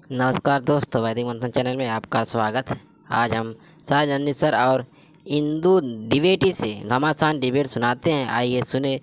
नमस्कार दोस्तों, वैदिक मंथन चैनल में आपका स्वागत है। आज हम शाहजहानी सर और इंदू द्विवेदी से घमासान डिबेट सुनाते हैं। आइए सुने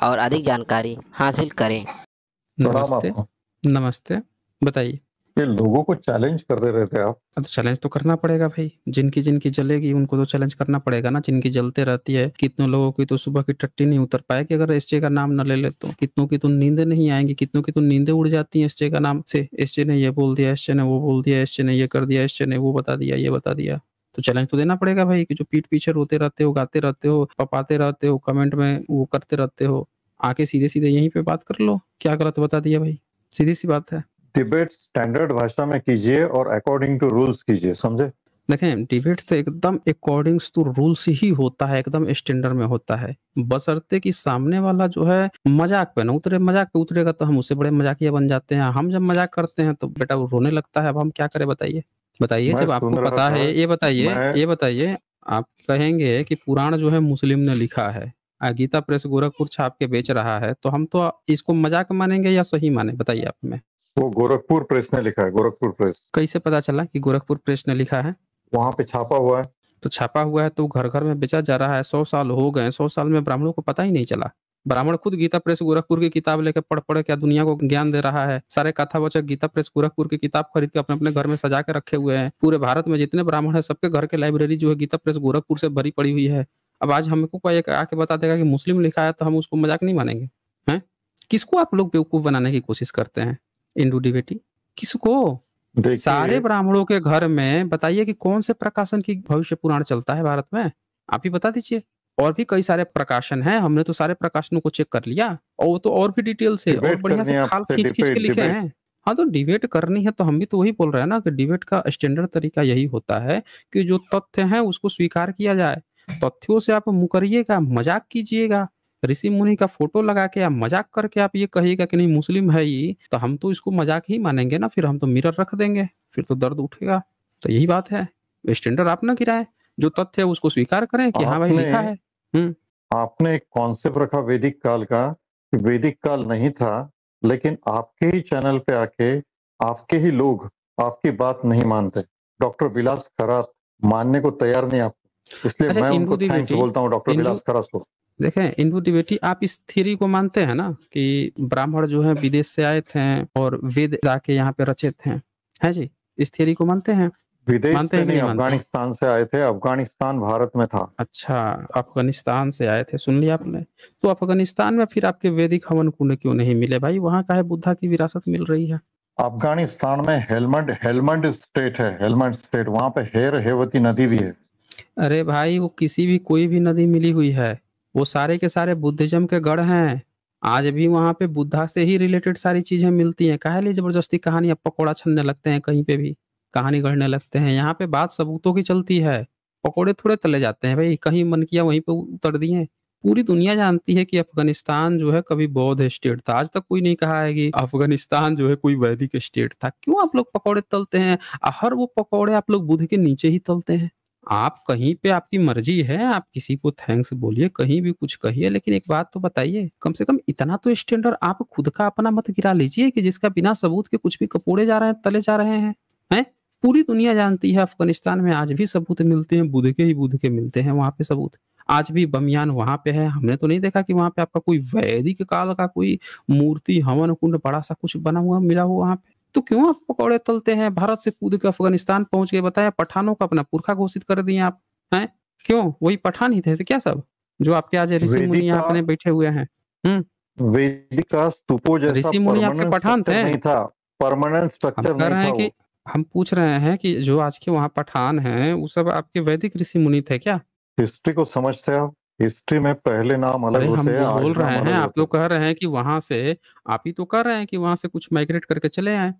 और अधिक जानकारी हासिल करें। प्रणाम नमस्ते। आपको। नमस्ते, बताइए। ये लोगों को चैलेंज करते रहते आप। तो चैलेंज तो करना पड़ेगा भाई, जिनकी जिनकी जलेगी उनको तो चैलेंज करना पड़ेगा ना। जिनकी जलते रहती है, कितनों लोगों की तो सुबह की टट्टी नहीं उतर पाएगी अगर एसजे का नाम न ले ले तो। कितनों की तो नींदें नहीं आएंगी, कितनों की तो नींदें उड़ जाती हैं एसजे का नाम से। एसजे ने ये बोल दिया, एसजे ने वो बोल दिया, एसजे ने ये कर दिया, एसजे ने वो बता दिया, ये बता दिया। तो चैलेंज तो देना पड़ेगा भाई कि जो पीठ पीछे रोते रहते हो, गाते रहते हो, पपाते रहते हो, कमेंट में वो करते रहते हो, आके सीधे सीधे यहीं पे बात कर लो, क्या गलत बता दिया भाई। सीधी सी बात है। डिबेट स्टैंडर्ड भाषा में कीजिए और अकॉर्डिंग टू रूल्स कीजिए, समझे? देखें, डिबेट तो एकदम अकॉर्डिंग्स टू रूल्स ही होता है, एकदम स्टैंडर्ड में होता है। बशर्ते कि सामने वाला जो है मजाक पे ना उतरे। मजाक पे उतरेगा तो हम उससे बड़े मजाकिया बन जाते हैं। हम जब मजाक करते हैं तो बेटा वो रोने लगता है। अब हम क्या करें बताइए। बताइए, मैं जब आपको सुन रहा पता था। है, ये बताइए, मैं ये बताइए। आप कहेंगे कि पुराण जो है मुस्लिम ने लिखा है, गीता प्रेस गोरखपुर छाप के बेच रहा है, तो हम तो इसको मजाक मानेंगे या सही माने, बताइए आप। में वो गोरखपुर प्रेस ने लिखा है, गोरखपुर प्रेस। कैसे पता चला कि गोरखपुर प्रेस ने लिखा है? वहां पे छापा हुआ है। तो छापा हुआ है तो घर घर में बेचा जा रहा है। 100 साल हो गए, 100 साल में ब्राह्मणों को पता ही नहीं चला। ब्राह्मण खुद गीता प्रेस गोरखपुर की किताब लेकर पढ़ पढ़ क्या दुनिया को ज्ञान दे रहा है। सारे कथावाचक गीता प्रेस गोरखपुर की किताब खरीद के अपने अपने घर में सजा के रखे हुए हैं। पूरे भारत में जितने ब्राह्मण है सबके घर के लाइब्रेरी जो है गीता प्रेस गोरखपुर से भरी पड़ी हुई है। अब आज हमको कोई एक आके बता देगा कि मुस्लिम लिखा है तो हम उसको मजाक नहीं मानेंगे? हैं? किसको आप लोग बेवकूफ बनाने की कोशिश करते हैं? इंडू डिबेटी किसको? सारे देखिए, ब्राह्मणों के घर में बताइए कि कौन से प्रकाशन की भविष्य पुराण चलता है भारत में? आप ही बता दीजिए। और भी कई सारे प्रकाशन हैं, हमने तो सारे प्रकाशनों को चेक कर लिया और वो तो और भी डिटेल से और डिबेट बढ़िया करनी से है खाल आपसे। खींच खींच के डिबेट लिखे डिबेट हैं। हाँ, तो डिबेट करनी है तो हम भी तो वही बोल रहे हैं ना कि डिबेट का स्टैंडर्ड तरीका यही होता है कि जो तथ्य हैं उसको स्वीकार किया जाए। तथ्यों से आप मुकरिएगा, मजाक कीजिएगा, ऋषि मुनि का फोटो लगा के या मजाक करके आप ये कहिएगा कि नहीं मुस्लिम है ये, तो हम तो इसको मजाक ही मानेंगे ना। फिर हम तो मिरर रख देंगे, फिर तो दर्द उठेगा। तो यही बात है। स्टैंडर्ड आप ना गिराएं, जो तथ्य है उसको स्वीकार करें कि हाँ भाई आपने लिखा है। आपने एक कॉन्सेप्ट रखा वैदिक काल का कि वैदिक काल नहीं था, लेकिन आपके ही चैनल पे आके आपके ही लोग आपकी बात नहीं मानते। डॉक्टर विलास खरात मानने को तैयार नहीं आप, इसलिए अच्छा, मैं इंदू उनको दी थैंक्स बेटी, बोलता हूँ, डॉक्टर इंदू विलास खरात को। देखें, इंदू दी बेटी, आप इस थ्योरी को मानते हैं ना कि ब्राह्मण जो है विदेश से आए थे और वेद जाके यहाँ पे रचे थे? है जी, इस थ्योरी को मानते हैं? विदेश मानते से हैं कि नहीं, नहीं मानते? अफगानिस्तान से आए थे। अफगानिस्तान भारत में था। अच्छा, अफगानिस्तान से आए थे, सुन लिया आपने। तो अफगानिस्तान में फिर आपके वैदिक हवन कुंड क्यों नहीं मिले भाई? वहां का है बुद्धा की विरासत मिल रही है। अफगानिस्तान में हेलमंड हेलमंड स्टेट है, हेलमंड स्टेट। वहां पे हेवती नदी भी है। अरे भाई, वो किसी भी कोई भी नदी मिली हुई है, वो सारे के सारे बुद्धिज्म के गढ़ हैं। आज भी वहां पे बुद्धा से ही रिलेटेड सारी चीजें मिलती हैं। काहे लिए जबरदस्ती कहानी अब पकौड़ा छनने लगते हैं, कहीं पे भी कहानी गढ़ने लगते हैं? यहाँ पे बात सबूतों की चलती है, पकौड़े थोड़े तले जाते हैं भाई। कहीं मन किया वहीं पे उतर दिए। पूरी दुनिया जानती है कि अफगानिस्तान जो है कभी बौद्ध स्टेट था। आज तक कोई नहीं कहा है कि अफगानिस्तान जो है कोई वैदिक स्टेट था। क्यों आप लोग पकौड़े तलते हैं? हर वो पकौड़े आप लोग बुद्ध के नीचे ही तलते हैं। आप कहीं पे आपकी मर्जी है, आप किसी को थैंक्स बोलिए, कहीं भी कुछ कहिए, लेकिन एक बात तो बताइए, कम से कम इतना तो स्टैंडर्ड आप खुद का अपना मत गिरा लीजिए कि जिसका बिना सबूत के कुछ भी कपोड़े जा रहे हैं, तले जा रहे हैं? पूरी दुनिया जानती है अफगानिस्तान में आज भी सबूत मिलते हैं, बुद्ध के मिलते हैं वहां पे सबूत। आज भी बमियान वहां पे है। हमने तो नहीं देखा कि वहां पे आपका कोई वैदिक काल का कोई मूर्ति, हवन कुंड बड़ा सा कुछ बना हुआ मिला हो वहां पे। तो क्यों आप पकौड़े तलते हैं? भारत से कूद के अफगानिस्तान पहुंच गए, बताया पठानों को अपना पुरखा घोषित कर दिए आप। हैं? क्यों? वही पठान ही थे क्या सब, जो आपके आज ऋषि मुनि यहाँ वेदिका पे बैठे हुए हैं? वेदिका स्तूपों जैसा ऋषि मुनि आपके परमानेंट पठान स्ट्रक्चर थे? नहीं था। परमानेंट हम स्ट्रक्चर कह नहीं रहे था हैं कि वो। हम पूछ रहे हैं कि जो आज के वहाँ पठान हैं वो सब आपके वैदिक ऋषि मुनि थे क्या? हिस्ट्री को समझते हो? हिस्ट्री में पहले नाम अलग अरे हम होते हैं, वो आज बोल रहे नाम हैं, अलग आप होते हैं। लोग कह रहे हैं कि वहां से, आप ही तो कह रहे हैं कि वहां से कुछ माइग्रेट करके चले आए।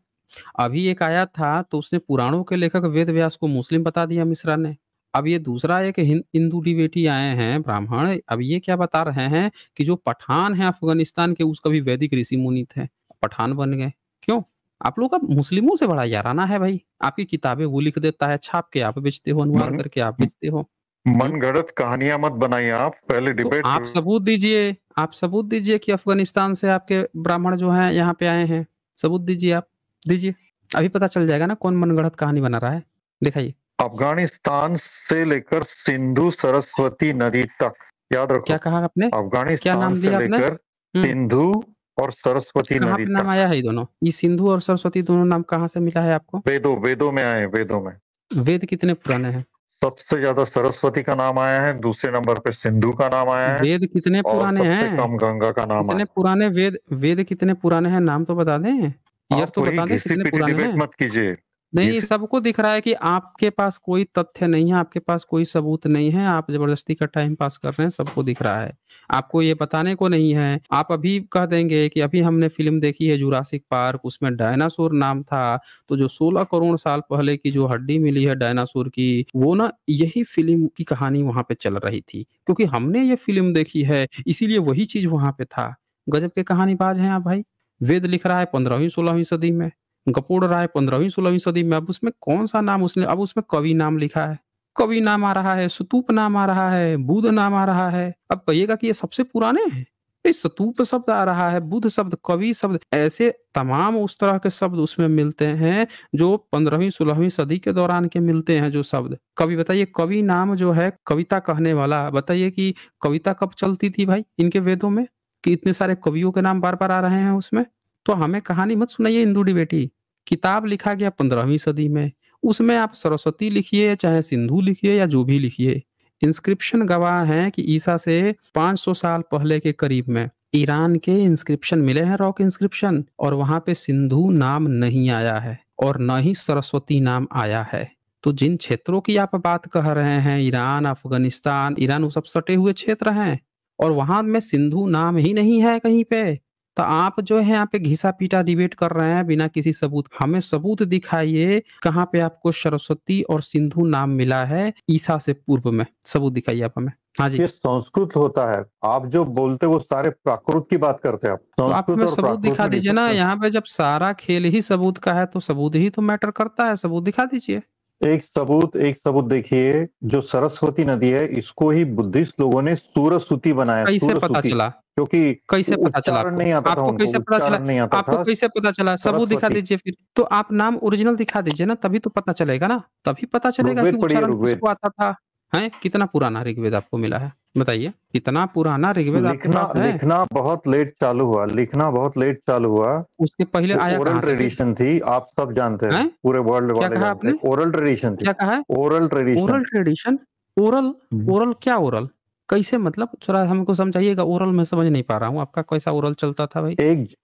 अभी एक आया था तो उसने पुराणों के लेखक वेद व्यास को मुस्लिम बता दिया मिश्रा ने। अब ये दूसरा एक हिंदू डिबेटी आए हैं ब्राह्मण, अब ये क्या बता रहे हैं कि जो पठान है अफगानिस्तान के उसका भी वैदिक ऋषि मुनि थे, पठान बन गए। क्यों? आप लोग का मुस्लिमों से बड़ा याराना है भाई। आपकी किताबें वो लिख देता है, छाप के आप बेचते हो, अनुवाद मन करके आप बेचते हो। हम्म? मनगढ़ंत कहानियां मत बनाइए आप, पहले तो डिबेट। आप सबूत दीजिए, आप सबूत दीजिए कि अफगानिस्तान से आपके ब्राह्मण जो हैं यहाँ पे आए हैं। सबूत दीजिए, आप दीजिए। अभी पता चल जाएगा ना कौन मनगढ़ंत कहानी बना रहा है। दिखाइए। अफगानिस्तान से लेकर सिंधु सरस्वती नदी तक, याद रखो, क्या कहा आपने? क्या अफगानिस्तान नाम से लिया आपने? लेकर सिंधु और सरस्वती कहाँ नदी पे नाम तक। आया है ये दोनों? ये सिंधु और सरस्वती दोनों नाम कहाँ से मिला है आपको? वेदों में आए, वेदों में। वेद कितने पुराने हैं? सबसे ज्यादा सरस्वती का नाम आया है, दूसरे नंबर पे सिंधु का नाम आया है, वेद कितने और पुराने सबसे हैं? कम गंगा का नाम कितने आया पुराने वेद कितने पुराने हैं? नाम तो बता दें, है। ईयर आप तो वही बता दें घिसी कितने पिटी पुराने डिबेट हैं। मत कीजिए। नहीं, घिसी सबको दिख रहा है कि आपके पास कोई तथ्य नहीं है, आपके पास कोई सबूत नहीं है, आप जबरदस्ती का टाइम पास कर रहे हैं, सबको दिख रहा है। आपको ये बताने को नहीं है। आप अभी कह देंगे कि अभी हमने फिल्म देखी है जुरासिक पार्क, उसमें डायनासोर नाम था, तो जो 16 करोड़ साल पहले की जो हड्डी मिली है डायनासोर की, वो ना यही फिल्म की कहानी वहां पे चल रही थी, क्योंकि हमने ये फिल्म देखी है, इसीलिए वही चीज वहां पे था। गजब के कहानीबाज हैं आप भाई। वेद लिख रहा है 15वीं 16वीं सदी में, गपोड़ रहा है 15वीं 16वीं सदी में। अब उसमें कौन सा नाम उसने, अब उसमें कवि नाम लिखा है, कवि नाम आ रहा है, स्तूप नाम आ रहा है, बुद्ध नाम आ रहा है। अब कहिएगा कि ये सबसे पुराने हैं? ये स्तूप शब्द आ रहा है, बुद्ध शब्द, कवि शब्द, ऐसे तमाम उस तरह के शब्द उसमें मिलते हैं जो 15वीं 16वीं सदी के दौरान के मिलते हैं जो शब्द। कवि, बताइए, कवि नाम जो है कविता कहने वाला, बताइए कि कविता कब चलती थी भाई इनके वेदों में, कि इतने सारे कवियों के नाम बार बार आ रहे हैं उसमें। तो हमें कहानी मत सुनाइए हिंदू डिबेटी। किताब लिखा गया 15वीं सदी में, उसमें आप सरस्वती लिखिए चाहे सिंधु लिखिए या जो भी लिखिए, इंस्क्रिप्शन गवाह हैं कि ईसा से 500 साल पहले के करीब में ईरान के इंस्क्रिप्शन मिले हैं, रॉक इंस्क्रिप्शन, और वहां पे सिंधु नाम नहीं आया है और न ही सरस्वती नाम आया है। तो जिन क्षेत्रों की आप बात कह रहे हैं, ईरान, अफगानिस्तान, ईरान, वो सब सटे हुए क्षेत्र हैं और वहां में सिंधु नाम ही नहीं है कहीं पे। तो आप जो है यहाँ पे घिसा-पीटा डिबेट कर रहे हैं बिना किसी सबूत। हमें सबूत दिखाइए कहाँ पे आपको सरस्वती और सिंधु नाम मिला है ईसा से पूर्व में, सबूत दिखाइए आप हमें। हाँ जी। ये संस्कृत होता है, आप जो बोलते वो सारे प्राकृत की बात करते हैं। आप तो आप संस्कृत हमें और सबूत प्राकृत दिखा में दीजिए ना, डिफरेंस। यहाँ पे जब सारा खेल ही सबूत का है तो सबूत ही तो मैटर करता है, सबूत दिखा दीजिए। एक सबूत देखिए, जो सरस्वती नदी है इसको ही बुद्धिस्ट लोगों ने सूरसूती बनाया, कैसे पता सूरसूती, चला? क्योंकि कैसे पता चला उच्चारण आपको? नहीं आता था आपको उनको, कैसे पता चला? उच्चारण नहीं आता आपको था। कैसे पता चला? सबूत दिखा सरस्वती। दीजिए फिर। तो आप नाम ओरिजिनल दिखा दीजिए ना, तभी तो पता चलेगा ना, तभी पता चलेगा कि ऋग्वेद पढ़िए, उच्चारण ऋग्वेद। किसको आता था। हैं? कितना पुराना ऋग्वेद आपको मिला है? बताइए, कितना पुराना ऋग्वेद आपके लिखना पास है? लिखना बहुत लेट चालू हुआ, लिखना बहुत लेट चालू हुआ। उसके पहले वो आया ओरल कहाँ से फिर? ट्रेडिशन थी, आप सब जानते हैं, हैं? पूरे वर्ल्ड क्या वाले कहा जानते हैं, आपने? ओरल ट्रेडिशन थी। क्या कहा है? Oral tradition. Oral tradition? Oral? Oral क्या ओरल? कैसे, मतलब थोड़ा हमको समझाइएगा, ओरल मैं समझ नहीं पा रहा हूँ। आपका कैसा ओरल चलता था भाई?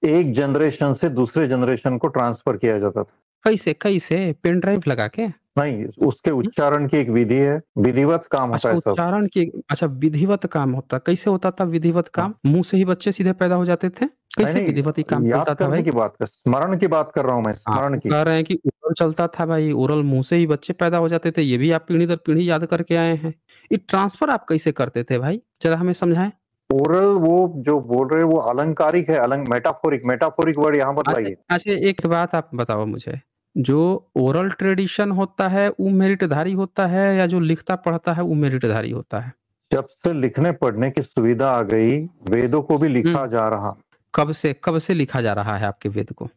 एक जनरेशन से दूसरे जनरेशन को ट्रांसफर किया जाता था। कैसे कैसे? पेन ड्राइव लगा के? नहीं, उसके हुँ? उच्चारण की एक विधि है, विधिवत काम होता अच्छा, है सब। उच्चारण की, अच्छा, विधिवत काम होता, कैसे होता था विधिवत हाँ। काम? मुँह से ही बच्चे सीधे पैदा हो जाते थे? नहीं कैसे विधिवत ही काम नहीं, याद चलता था करने भाई? की बात कर, स्मरण की बात कर रहा हूँ मैं, आप स्मरण तो की। कह रहे हैं कि ओरल चलता था भाई, ओरल मुँह से ही बच्चे पैदा हो जाते थे, ये भी आप पीढ़ी दर पीढ़ी याद करके आए हैं। ये ट्रांसफर आप कैसे करते थे भाई? ज़रा हमें समझाएँ। ओरल, वो जो बोल रहे हैं वो अलंकारिक है, मेटाफोरिक, मेटाफोरिक वर्ड यहाँ मत अच्छा, लाइए। अच्छा, एक बात आप बताओ मुझे, जो ओरल ट्रेडिशन होता है वो मेरिटधारी होता है या जो लिखता पढ़ता है वो मेरिटधारी होता है? जब से लिखने पढ़ने की सुविधा आ गई, वेदों को भी हुँ। लिखा जा रहा। कब से लिखा जा रहा है आपके वेद को?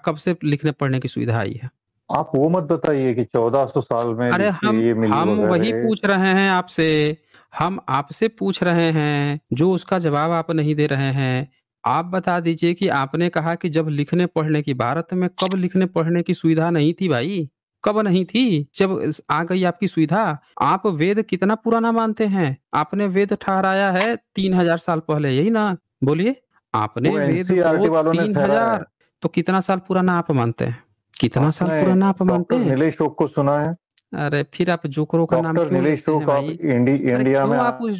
कब से लिखने पढ़ने की सुविधा आई है? आप वो मत बताइए कि 1400 साल में अरे ये मिली हम वही वगैरह। पूछ रहे हैं आपसे, हम आपसे पूछ रहे हैं, जो उसका जवाब आप नहीं दे रहे हैं। आप बता दीजिए कि आपने कहा कि जब लिखने पढ़ने की, भारत में कब लिखने पढ़ने की सुविधा नहीं थी भाई? कब नहीं थी? जब आ गई आपकी सुविधा। आप वेद कितना पुराना मानते हैं? आपने वेद ठहराया है 3000 साल पहले, यही ना? बोलिए। वो आपने वेद को एनसीईआरटी वालों ने ठहराया 3000, है। तो कितना साल पुराना आप मानते हैं? कितना साल आपने पुराना आप मानते डॉक्टर हैं? नीलेश ओक को सुना है? अरे फिर आप जोकरों का नाम डॉक्टर क्यों नीलेश लेते हैं ओक ऑफ भाई? अरे इंडिया में क्यों आप उस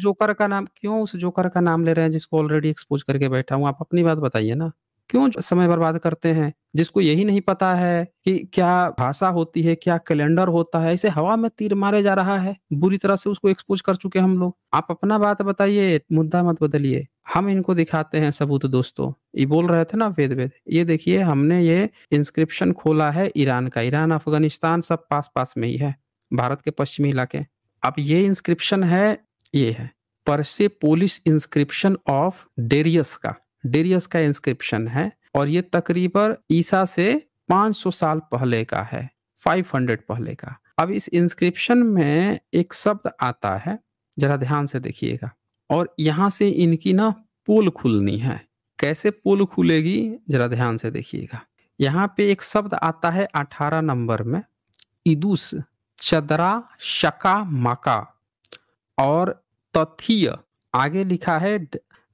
जोकर का नाम ले रहे हैं जिसको ऑलरेडी एक्सपोज़ करके बैठा हूँ? आप अपनी बात बताइए ना। क्यों समय बर्बाद करते हैं? जिसको यही नहीं पता है कि क्या भाषा होती है, क्या कैलेंडर होता है, ऐसे हवा में तीर मारे जा रहा है। बुरी तरह से उसको एक्सपोज़ कर चुके हैं हम लोग। आप अपना बात बताइए, मुद्दा मत बदलिए। हम इनको दिखाते हैं सबूत दोस्तों। ये बोल रहे थे ना वेद। ये देखिए, हमने ये इंस्क्रिप्शन खोला है ईरान का। ईरान, अफ़गानिस्तान सब पास-पास में ही है, भारत के पश्चिमी इलाके। अब ये इंस्क्रिप्शन है, ये है परसेपोलिस इंस्क्रिप्शन ऑफ डेरियस का। डेरियस का इंस्क्रिप्शन है और ये तकरीबन ईसा से 500 साल पहले का है, 500 पहले का। अब इस इंस्क्रिप्शन में एक शब्द आता है, जरा ध्यान से देखिएगा, और यहाँ से इनकी ना पोल खुलनी है। कैसे पोल खुलेगी जरा ध्यान से देखिएगा। यहाँ पे एक शब्द आता है 18 नंबर में, इदुस, चदरा, शका, मका और तथीय। आगे लिखा है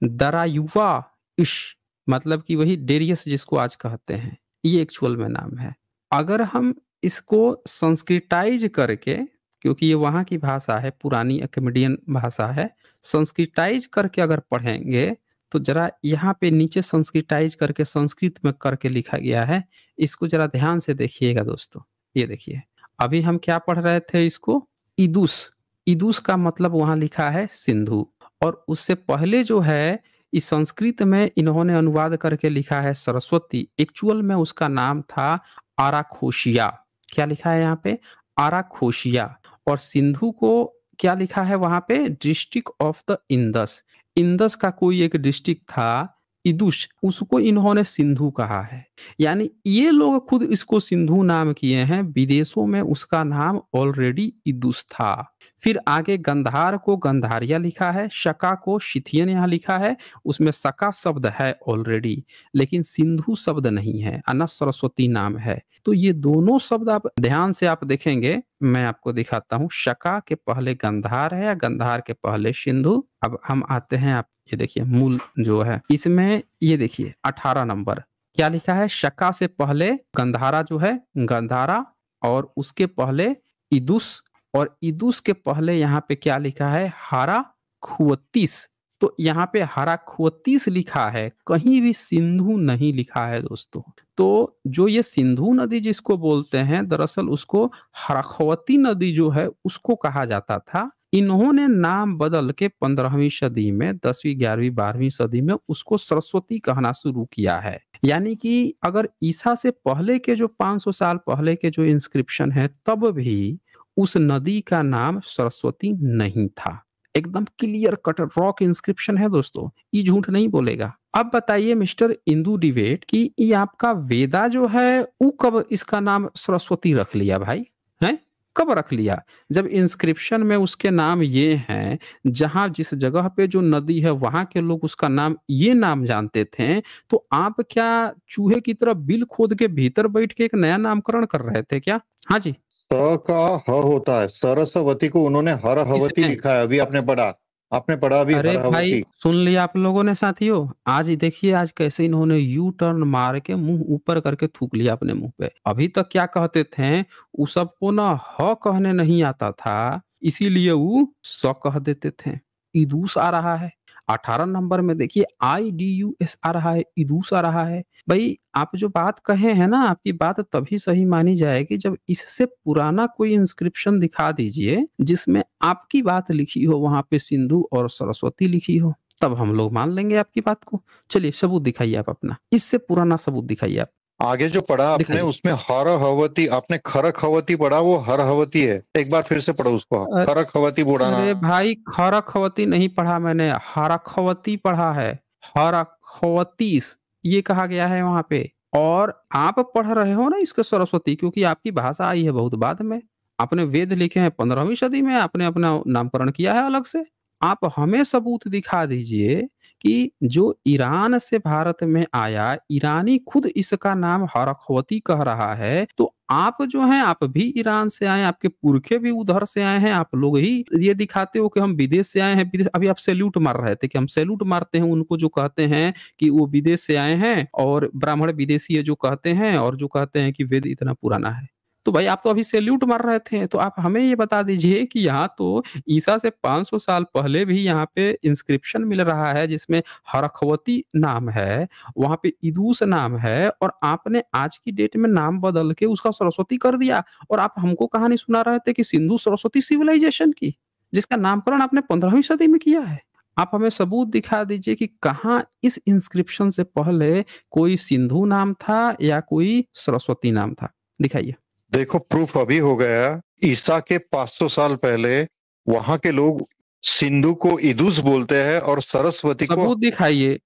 दरायुवा इश, मतलब कि वही डेरियस जिसको आज कहते हैं, ये एक्चुअल में नाम है। अगर हम इसको संस्कृताइज करके, क्योंकि ये वहाँ की भाषा है, पुरानी अकेमेडियन भाषा है, संस्कृताइज करके अगर पढ़ेंगे तो जरा यहाँ पे नीचे संस्कृताइज करके संस्कृत में करके लिखा गया है, इसको जरा ध्यान से देखिएगा दोस्तों। ये देखिए, अभी हम क्या पढ़ रहे थे इसको, इदुस। इदुस का मतलब वहाँ लिखा है सिंधु, और उससे पहले जो है इस संस्कृत में इन्होंने अनुवाद करके लिखा है सरस्वती। एक्चुअल में उसका नाम था आराखोशिया। क्या लिखा है यहाँ पे, आराखोशिया। और सिंधु को क्या लिखा है वहां पे, district of the Indus. Indus का कोई एक डिस्ट्रिक्ट था इदुश, उसको इन्होंने सिंधु कहा है। यानी ये लोग खुद इसको सिंधु नाम किए हैं, विदेशों में उसका नाम ऑलरेडी इदुस था। फिर आगे गंधार को गंधारिया लिखा है, शका को शिथियन यहाँ लिखा है, उसमें सका शब्द है ऑलरेडी, लेकिन सिंधु शब्द नहीं है, अना सरस्वती नाम है। तो ये दोनों शब्द आप ध्यान से आप देखेंगे, मैं आपको दिखाता हूँ। शका के पहले गंधार है, गंधार के पहले सिंधु। अब हम आते हैं, आप ये देखिए मूल जो है इसमें, ये देखिए 18 नंबर क्या लिखा है, शका से पहले गंधारा जो है गंधारा, और उसके पहले इदुस, और इदुस के पहले यहाँ पे क्या लिखा है, हारा खुवतीस। तो यहाँ पे हारा खुवतीस लिखा है, कहीं भी सिंधु नहीं लिखा है दोस्तों। तो जो ये सिंधु नदी जिसको बोलते हैं, दरअसल उसको हरखवती नदी जो है उसको कहा जाता था। इन्होंने नाम बदल के 15वीं सदी में, 10वीं 11वीं 12वीं सदी में उसको सरस्वती कहना शुरू किया है। यानी कि अगर ईसा से पहले के जो 500 साल पहले के जो इंस्क्रिप्शन है, तब भी उस नदी का नाम सरस्वती नहीं था। एकदम क्लियर कट रॉक इंस्क्रिप्शन है दोस्तों, ये झूठ नहीं बोलेगा। अब बताइए मिस्टर इंदू डिबेट कि ये आपका वेदा जो है वो कब इसका नाम सरस्वती रख लिया भाई, हैं? कब रख लिया? जब इंस्क्रिप्शन में उसके नाम ये हैं, जहां जिस जगह पे जो नदी है वहां के लोग उसका नाम ये नाम जानते थे, तो आप क्या चूहे की तरह बिल खोद के भीतर बैठ के एक नया नामकरण कर रहे थे क्या? हाँ जी, स का ह होता है, सरस्वती को उन्होंने हरहवती इसमें लिखा है। अभी आपने पढ़ा अभी अरे भाई हरहवती। सुन लिया आप लोगों ने साथियों। आज ही देखिए, आज कैसे इन्होंने यू टर्न मार के मुंह ऊपर करके थूक लिया अपने मुंह पे। अभी तक क्या कहते थे, वो सबको ना ह कहने नहीं आता था, इसीलिए वो स कह देते थे। ईदूस आ रहा है 18 नंबर में, देखिए IDUS आ रहा है, ईदूस आ रहा है। भाई आप जो बात कहे हैं ना, आपकी बात तभी सही मानी जाएगी जब इससे पुराना कोई इंस्क्रिप्शन दिखा दीजिए जिसमें आपकी बात लिखी हो, वहां पे सिंधु और सरस्वती लिखी हो, तब हम लोग मान लेंगे आपकी बात को। चलिए सबूत दिखाइए आप अपना, इससे पुराना सबूत दिखाइए आप, आगे जो पढ़ा आपने दिखाइए। उसमें हरहवती, आपने खरखवती पढ़ा, वो हरहवती है। एक बार फिर से पढ़ो उसको, खरखवती बुढ़ाना। अरे भाई खरखवती नहीं पढ़ा मैंने, हरखवती पढ़ा है, हरखवतीस ये कहा गया है वहां पे। और आप पढ़ रहे हो ना इसके सरस्वती, क्योंकि आपकी भाषा आई है बहुत बाद में। आपने वेद लिखे हैं 15वीं सदी में, आपने अपना नामकरण किया है अलग से। आप हमें सबूत दिखा दीजिए कि जो ईरान से भारत में आया, ईरानी खुद इसका नाम हरखवती कह रहा है, तो आप जो हैं आप भी ईरान से आए, आपके पुरखे भी उधर से आए हैं, आप लोग ही ये दिखाते हो कि हम विदेश से आए हैं। विदेश, अभी आप सैल्यूट मार रहे थे कि हम सैल्यूट मारते हैं उनको जो कहते हैं कि वो विदेश से आए हैं, और ब्राह्मण विदेशी है जो कहते हैं, और जो कहते हैं कि वेद इतना पुराना है। तो भाई आप तो अभी सैल्यूट मार रहे थे, तो आप हमें ये बता दीजिए कि यहाँ तो ईसा से 500 साल पहले भी यहाँ पे इंस्क्रिप्शन मिल रहा है जिसमें हरखवती नाम है, वहां पे इदूस नाम है, और आपने आज की डेट में नाम बदल के उसका सरस्वती कर दिया। और आप हमको कहानी सुना रहे थे कि सिंधु सरस्वती सिविलाइजेशन की, जिसका नामकरण आपने 15वीं सदी में किया है। आप हमें सबूत दिखा दीजिए कि कहाँ इस इंस्क्रिप्शन से पहले कोई सिंधु नाम था या कोई सरस्वती नाम था, दिखाइए। देखो प्रूफ अभी हो गया, ईसा के 500 साल पहले वहां के लोग सिंधु को इदुस बोलते हैं और सरस्वती को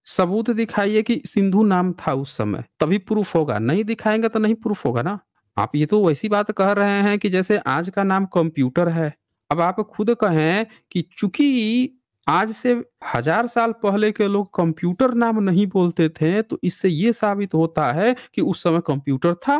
सबूत दिखाइए कि सिंधु नाम था उस समय, तभी प्रूफ होगा। नहीं दिखाएंगे तो नहीं प्रूफ होगा ना। आप ये तो वैसी बात कह रहे हैं कि जैसे आज का नाम कंप्यूटर है। अब आप खुद कहें कि चूंकि आज से 1000 साल पहले के लोग कंप्यूटर नाम नहीं बोलते थे, तो इससे ये साबित होता है कि उस समय कंप्यूटर था।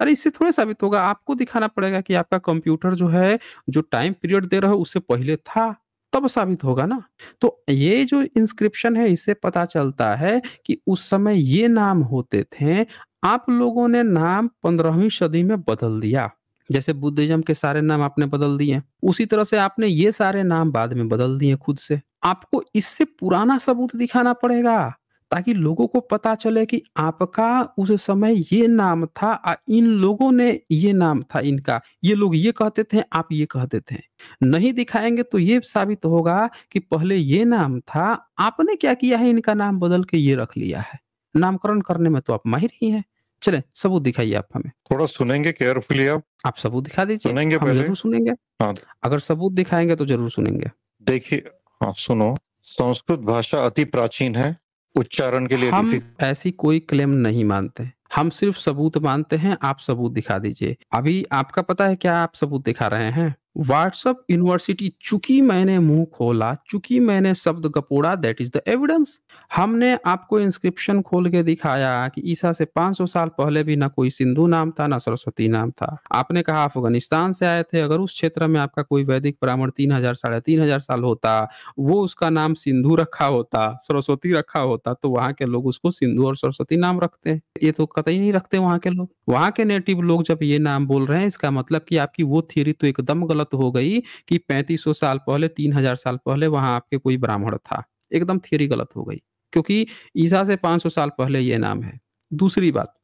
अरे इससे थोड़े साबित होगा, आपको दिखाना पड़ेगा कि आपका कंप्यूटर जो है, जो टाइम पीरियड दे रहे हो उससे पहले था, तब साबित होगा ना। तो ये जो इंस्क्रिप्शन है इससे पता चलता है कि उस समय ये नाम होते थे। आप लोगों ने नाम 15वीं सदी में बदल दिया। जैसे बुद्धिज्म के सारे नाम आपने बदल दिए, उसी तरह से आपने ये सारे नाम बाद में बदल दिए खुद से। आपको इससे पुराना सबूत दिखाना पड़ेगा ताकि लोगों को पता चले कि आपका उस समय ये नाम था, इन लोगों ने ये नाम था इनका, ये लोग ये कहते थे, आप ये कहते थे। नहीं दिखाएंगे तो ये साबित होगा कि पहले ये नाम था, आपने क्या किया है, इनका नाम बदल के ये रख लिया है। नामकरण करने में तो आप माहिर ही हैं। चलें, सबूत दिखाइए आप हमें। थोड़ा सुनेंगे केयरफुली आप सबूत दिखा दीजिए, सुनेंगे हम पहले। ज़रूर सुनेंगे। हाँ अगर सबूत दिखाएँगे तो ज़रूर सुनेंगे। देखिए, हाँ सुनो, संस्कृत भाषा अति प्राचीन है, उच्चारण के लिए हम डिफिकल्ट। ऐसी कोई क्लेम नहीं मानते। हम सिर्फ सबूत मानते हैं, आप सबूत दिखा दीजिए। अभी आपका पता है क्या आप सबूत दिखा रहे हैं? व्हाट्सएप यूनिवर्सिटी, चूँकि मैंने मुँह खोला, चूँकि मैंने शब्द गपोड़ा, दैट इज़ द एविडेंस। हमने आपको इंस्क्रिप्शन खोल के दिखाया कि ईसा से 500 साल पहले भी ना कोई सिंधु नाम था, ना सरस्वती नाम था। आपने कहा अफ़गानिस्तान से आए थे, अगर उस क्षेत्र में आपका कोई वैदिक ब्राह्मण 3000 साढ़े 3000 साल होता, वो उसका नाम सिंधु रखा होता, सरस्वती रखा होता, तो वहाँ के लोग उसको सिंधु और सरस्वती नाम रखते हैं। ये तो कतई नहीं रखते वहाँ के लोग। वहाँ के नेटिव लोग जब ये नाम बोल रहे हैं, इसका मतलब कि आपकी वो थ्योरी तो एकदम गलत हो गई कि 3500 साल पहले, 3000 साल पहले वहाँ आपके कोई ब्राह्मण था। एकदम थ्योरी गलत हो गई, क्योंकि ईसा से 500 साल पहले ये नाम है। दूसरी बात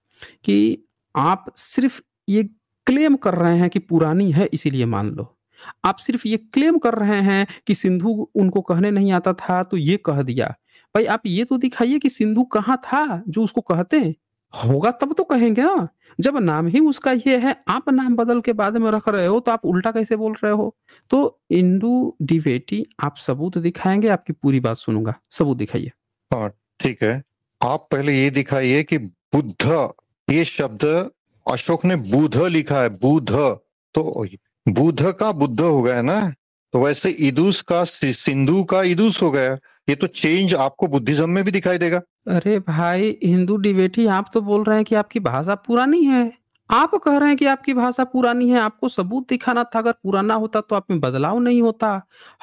कि आप सिर्फ ये क्लेम कर रहे हैं कि पुरानी है इसीलिए मान लो। आप सिर्फ ये क्लेम कर रहे हैं कि सिंधु उनको कहने नहीं आता था तो ये कह दिया। भाई आप ये तो दिखाइए कि सिंधु कहाँ था जो उसको कहते हैं? होगा तब तो कहेंगे ना। जब नाम ही उसका ये है, आप नाम बदल के बाद में रख रहे हो तो आप उल्टा कैसे बोल रहे हो? तो इंदु द्विवेदी, आप सबूत दिखाएँगे, आपकी पूरी बात सुनूँगा। सबूत दिखाइए। हाँ ठीक है, आप पहले ये दिखाइए कि बुद्ध, ये शब्द अशोक ने बुध लिखा है, बुध, तो बुध का बुद्ध हो गया ना, तो वैसे इदुस का सिंधु का इदुस हो गया। ये तो चेंज आपको बुद्धिज्म में भी दिखाई देगा। अरे भाई हिंदू डिबेटी, आप तो बोल रहे हैं कि आपकी भाषा पुरानी है। आप कह रहे हैं कि आपकी भाषा पुरानी है, आपको सबूत दिखाना था। अगर पुराना होता तो आप में बदलाव नहीं होता।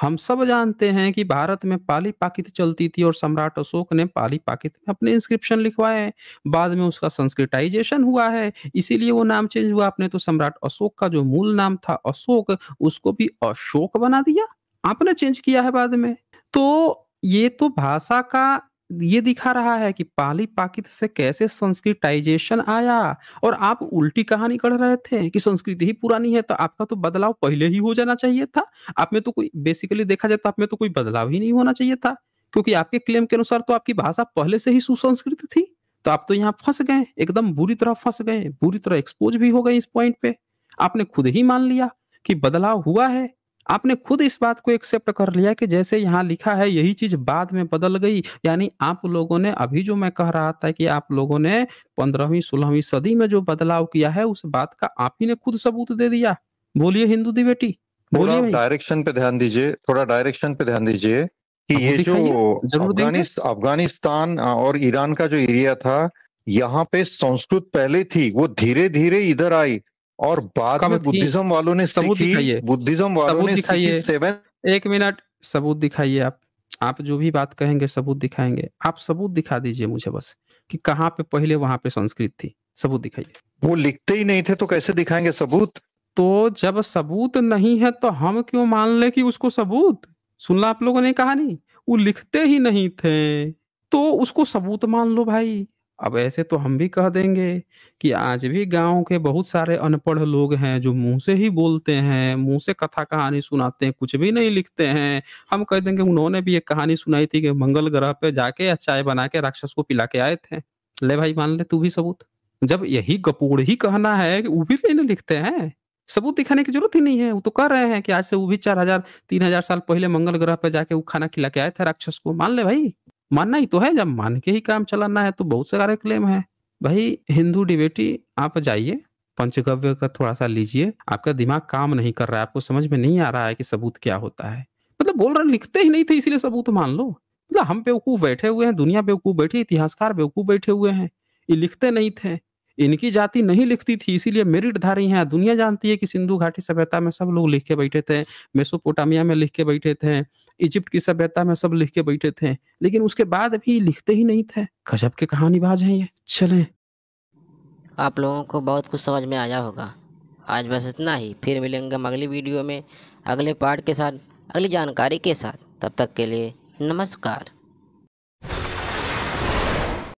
हम सब जानते हैं कि भारत में पाली पाकित चलती थी और सम्राट अशोक ने पाली पाकित में अपने इंस्क्रिप्शन लिखवाए हैं। बाद में उसका संस्कृताइजेशन हुआ है, इसीलिए वो नाम चेंज हुआ। आपने तो सम्राट अशोक का जो मूल नाम था अशोक, उसको भी अशोक बना दिया। आपने चेंज किया है बाद में। तो ये तो भाषा का ये दिखा रहा है कि पाली पाकित से कैसे संस्कृताइजेशन आया, और आप उल्टी कहानी गढ़ रहे थे कि संस्कृति ही पुरानी है, तो आपका तो बदलाव पहले ही हो जाना चाहिए था। आप में तो कोई, बेसिकली देखा जाए तो आप में तो कोई बदलाव ही नहीं होना चाहिए था, क्योंकि आपके क्लेम के अनुसार तो आपकी भाषा पहले से ही सुसंस्कृत थी। तो आप तो यहाँ फंस गए, एकदम बुरी तरह फंस गए, बुरी तरह एक्सपोज भी हो गए इस पॉइंट पे। आपने खुद ही मान लिया कि बदलाव हुआ है। आपने खुद इस बात को एक्सेप्ट कर लिया कि जैसे यहाँ लिखा है यही चीज बाद में बदल गई। यानी आप लोगों ने, अभी जो मैं कह रहा था कि आप लोगों ने 15वीं 16वीं सदी में जो बदलाव किया है, उस बात का आप ही ने खुद सबूत दे दिया। बोलिए हिंदू दी बेटी, थोड़ा बोलिए भाई। डायरेक्शन पे ध्यान दीजिए, थोड़ा डायरेक्शन पे ध्यान दीजिए कि सबूत ये जो दिखाइए, जरूर देंगे। अफगानिस्तान और ईरान का जो एरिया था, यहाँ पे संस्कृत पहले थी, वो धीरे धीरे इधर आई और बाद कब में थी? बुद्धिज्म वालों ने सबूत सीखी, दिखाइए, बुद्धिज्म वालों सबूत ने सीखी दिखाइए। 7। 1 मिनट, सबूत दिखाइए आप। आप जो भी बात कहेंगे सबूत दिखाएँगे। आप सबूत दिखा दीजिए मुझे बस, कि कहाँ पे पहले वहाँ पे संस्कृत थी। सबूत दिखाइए। वो लिखते ही नहीं थे तो कैसे दिखाएंगे सबूत? तो जब सबूत नहीं है तो हम क्यों मान लें कि उसको सबूत? सुना आप लोगों ने कहानी? वो लिखते ही नहीं थे, तो उसको सबूत मान लो भाई। अब ऐसे तो हम भी कह देंगे कि आज भी गाँव के बहुत सारे अनपढ़ लोग हैं जो मुँह से ही बोलते हैं, मुँह से कथा कहानी सुनाते हैं, कुछ भी नहीं लिखते हैं। हम कह देंगे उन्होंने भी एक कहानी सुनाई थी कि मंगल ग्रह पे जाके चाय बना के राक्षस को पिला के आए थे। ले भाई मान ले तू भी सबूत। जब यही गपोड़ ही कहना है कि वो भी नहीं लिखते हैं, सबूत दिखाने की ज़रूरत ही नहीं है। वो तो कह रहे हैं कि आज से वो भी 4000 3000 साल पहले मंगल ग्रह पे जाके वो खाना खिला के आए थे राक्षस को। मान ले भाई, मानना ही तो है, जब मान के ही काम चलाना है तो बहुत सारे क्लेम हैं। भाई हिंदू डिबेटी आप जाइए, पंचगव्य का थोड़ा-सा लीजिए, आपका दिमाग काम नहीं कर रहा है, आपको समझ में नहीं आ रहा है कि सबूत क्या होता है। मतलब बोल रहे लिखते ही नहीं थे इसीलिए सबूत मान लो। मतलब हम बेवकूफ़ बैठे हुए हैं, दुनिया बेवकूफ़ बैठी है, इतिहासकार बेवकूफ़ बैठे हुए हैं। ये लिखते नहीं थे। इनकी जाति नहीं लिखती थी इसीलिए मेरिटधारी हैं। दुनिया जानती है कि सिंधु घाटी सभ्यता में सब लोग लिख के बैठे थे, मेसोपोटामिया में लिख के बैठे थे, इजिप्ट की सभ्यता में सब लिख के बैठे थे, लेकिन उसके बाद भी लिखते ही नहीं थे। गजब के कहानीबाज़ हैं ये। चलें। आप लोगों को बहुत कुछ समझ में आया होगा। आज बस इतना ही, फिर मिलेंगे हम अगली वीडियो में अगले पार्ट के साथ, अगली जानकारी के साथ। तब तक के लिए नमस्कार।